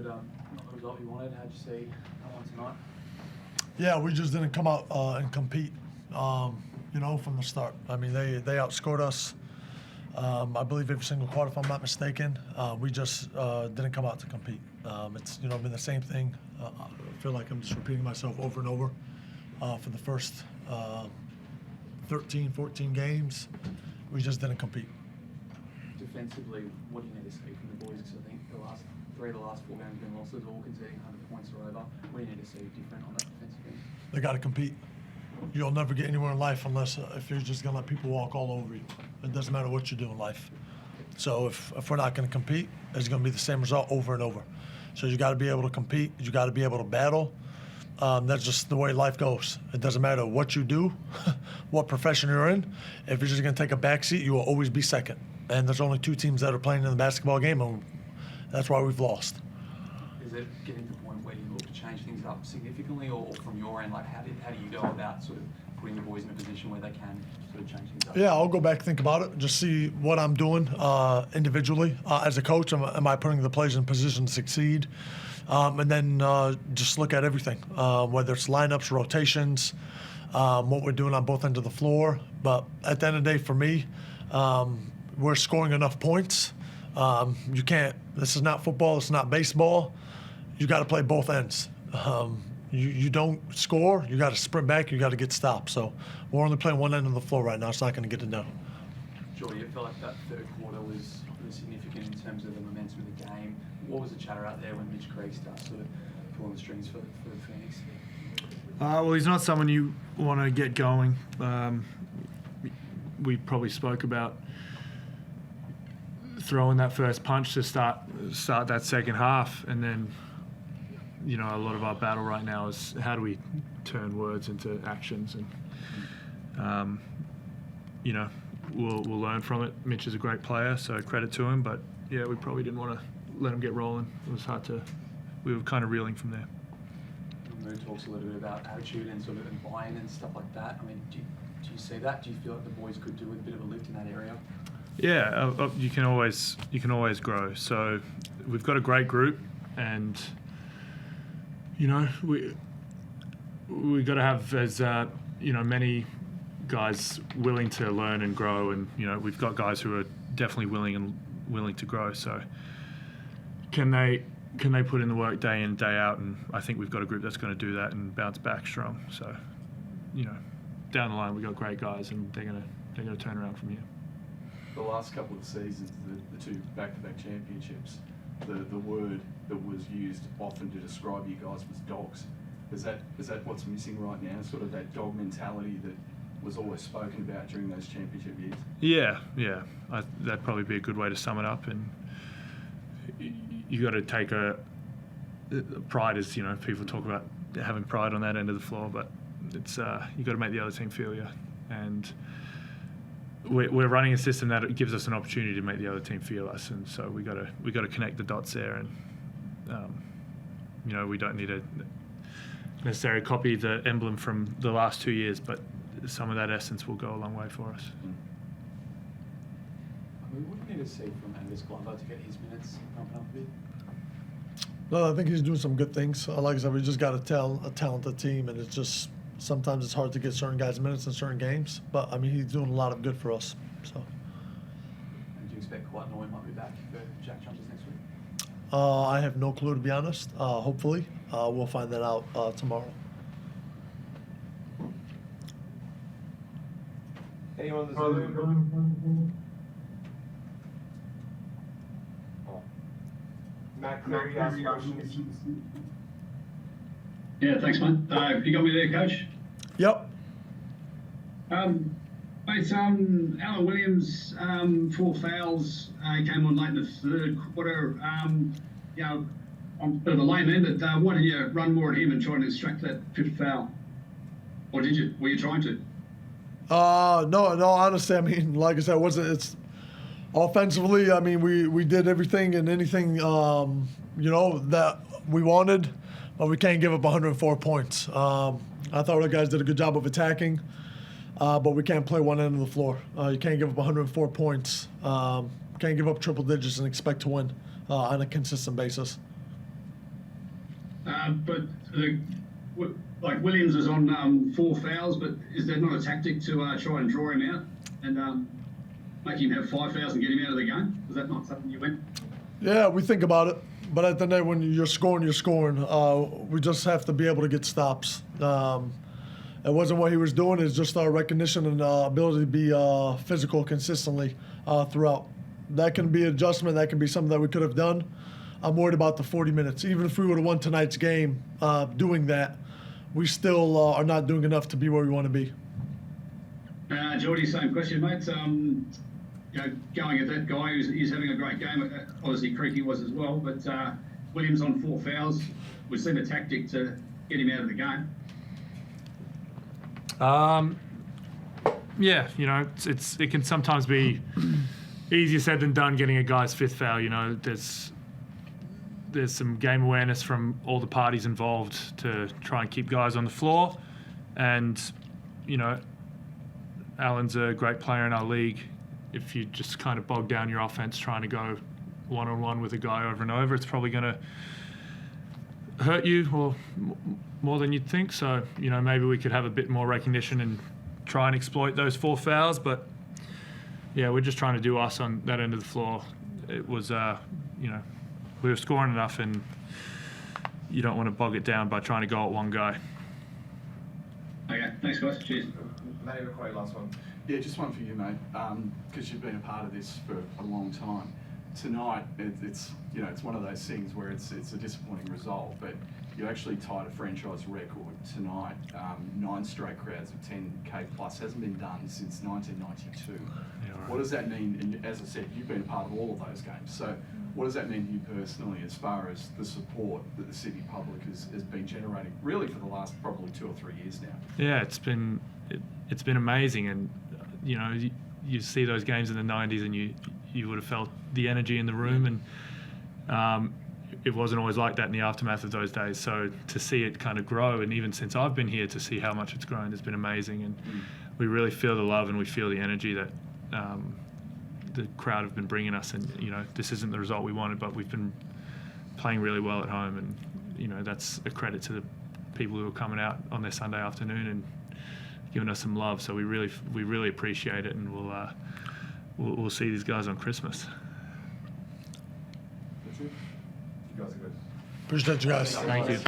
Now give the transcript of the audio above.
good, not the result you wanted. How'd you see that one tonight? Yeah, we just didn't come out and compete, from the start. I mean, they outscored us, I believe, every single quarter, if I'm not mistaken. We just didn't come out to compete. It's, been the same thing. I feel like I'm just repeating myself over and over for the first 13, 14 games. We just didn't compete. Defensively, what do you need to see from the boys? Because I think three of the last 4 games have been losses, all conceding 100 points or over. What do you need to see different on that defensive end? They got to compete. You'll never get anywhere in life unless if you're just going to let people walk all over you. It doesn't matter what you do in life. So if we're not going to compete, it's going to be the same result over and over. So you got to be able to compete. You got to be able to battle. That's just the way life goes. It doesn't matter what you do, what profession you're in. If you're just going to take a back seat, you will always be second. And there's only 2 teams that are playing in the basketball game, and that's why we've lost. Is it getting to the point where you look to change things up significantly, or from your end, like how do you go about sort of putting the boys in a position where they can sort of change things up? Yeah, I'll go back and think about it, just see what I'm doing individually. As a coach, am I putting the players in position to succeed? And then just look at everything, whether it's lineups, rotations, what we're doing on both ends of the floor. But at the end of the day, for me, we're scoring enough points. You can't. This is not football. It's not baseball. You got to play both ends. You don't score. You got to sprint back. You got to get stopped. So we're only playing one end of the floor right now. It's not going to get it done. Jordi, it felt like that third quarter was significant in terms of the momentum of the game. What was the chatter out there when Mitch Creek starts sort of pulling the strings for the Phoenix? Well, he's not someone you want to get going. We probably spoke about throwing that first punch to start that second half, and then a lot of our battle right now is how do we turn words into actions, and we'll learn from it. Mitch is a great player, so credit to him, but yeah, we probably didn't want to let him get rolling. It was hard to. We were kind of reeling from there. Mahmoud talks a little bit about attitude and sort of buy-in and stuff like that. I mean, do you see that? Do you feel like the boys could do with a bit of a lift in that area? Yeah, you can always grow. So we've got a great group, and we got to have as many guys willing to learn and grow, and we've got guys who are definitely willing to grow. So can they put in the work day in, day out? And I think we've got a group that's going to do that and bounce back strong. So down the line we've got great guys, and they're going to turn around from here. The last couple of seasons, the 2 back-to-back championships, the word that was used often to describe you guys was dogs. Is that what's missing right now? Sort of that dog mentality that was always spoken about during those championship years? Yeah. That'd probably be a good way to sum it up. And you got to take pride, as people talk about having pride on that end of the floor, but it's you got to make the other team feel you. And we're running a system that gives us an opportunity to make the other team feel us, and so we got to connect the dots there, and we don't need to necessarily copy the emblem from the last 2 years, but some of that essence will go a long way for us. I mean, what do you need to see from Angus Glover to get his minutes pumping up a bit? No, I think he's doing some good things. Like I said, we just got a talented team, and it's just sometimes it's hard to get certain guys minutes in certain games. But I mean, he's doing a lot of good for us. So. And do you expect Kawhi Noy might be back for Jack Jumpers next week? I have no clue, to be honest. Hopefully, we'll find that out tomorrow. Anyone on the Zoom? Matt Cleary asked questions. Yeah, thanks, mate. You got me there, Coach? Yep. Mate, Alan Williams, 4 fouls. He came on late in the third quarter. On a bit of a lame end, but why did you run more at him and try and extract that 5th foul? Or did you? Were you trying to? No, honestly, I mean, like I said, it's offensively, I mean, we did everything and anything, that we wanted, but we can't give up 104 points. I thought our guys did a good job of attacking, but we can't play one end of the floor. You can't give up 104 points. Can't give up triple digits and expect to win on a consistent basis. But like Williams is on 4 fouls, but is that not a tactic to try and draw him out and make him have 5 fouls and get him out of the game? Was that not something you went? Yeah, we think about it. But at the end, when you're scoring, you're scoring. We just have to be able to get stops. It wasn't what he was doing. It's just our recognition and ability to be physical consistently throughout. That can be an adjustment. That can be something that we could have done. I'm worried about the 40 minutes. Even if we would have won tonight's game doing that, we still are not doing enough to be where we want to be. Jordi, same question, mate. Going at that guy who's having a great game. Obviously, Creaky was as well, but Williams on 4 fouls would seem a tactic to get him out of the game. Yeah, it can sometimes be easier said than done getting a guy's 5th foul. There's some game awareness from all the parties involved to try and keep guys on the floor. And, Alan's a great player in our league. If you just kind of bog down your offense trying to go one-on-one with a guy over and over, it's probably going to hurt you or more than you'd think. So, maybe we could have a bit more recognition and try and exploit those 4 fouls. But, yeah, we're just trying to do us on that end of the floor. It was, we were scoring enough, and you don't want to bog it down by trying to go at one guy. Okay, thanks, guys. Cheers. Matty McQuaid, last one. Yeah, just one for you, mate, because you've been a part of this for a long time. Tonight, it's one of those things where it's a disappointing result, but you actually tied a franchise record tonight. 9 straight crowds of 10K plus hasn't been done since 1992. Yeah, right. What does that mean? And as I said, you've been a part of all of those games. So what does that mean to you personally as far as the support that the Sydney public has been generating really for the last probably 2 or 3 years now? Yeah, it's been amazing, and you see those games in the 90s, and you would have felt the energy in the room, and it wasn't always like that in the aftermath of those days. So to see it kind of grow, and even since I've been here, to see how much it's grown has been amazing, and we really feel the love and we feel the energy that the crowd have been bringing us. And this isn't the result we wanted, but we've been playing really well at home, and that's a credit to the people who are coming out on their Sunday afternoon and giving us some love. So we really appreciate it, and we'll see these guys on Christmas. That's it. You guys are good. Appreciate you guys. Thank you.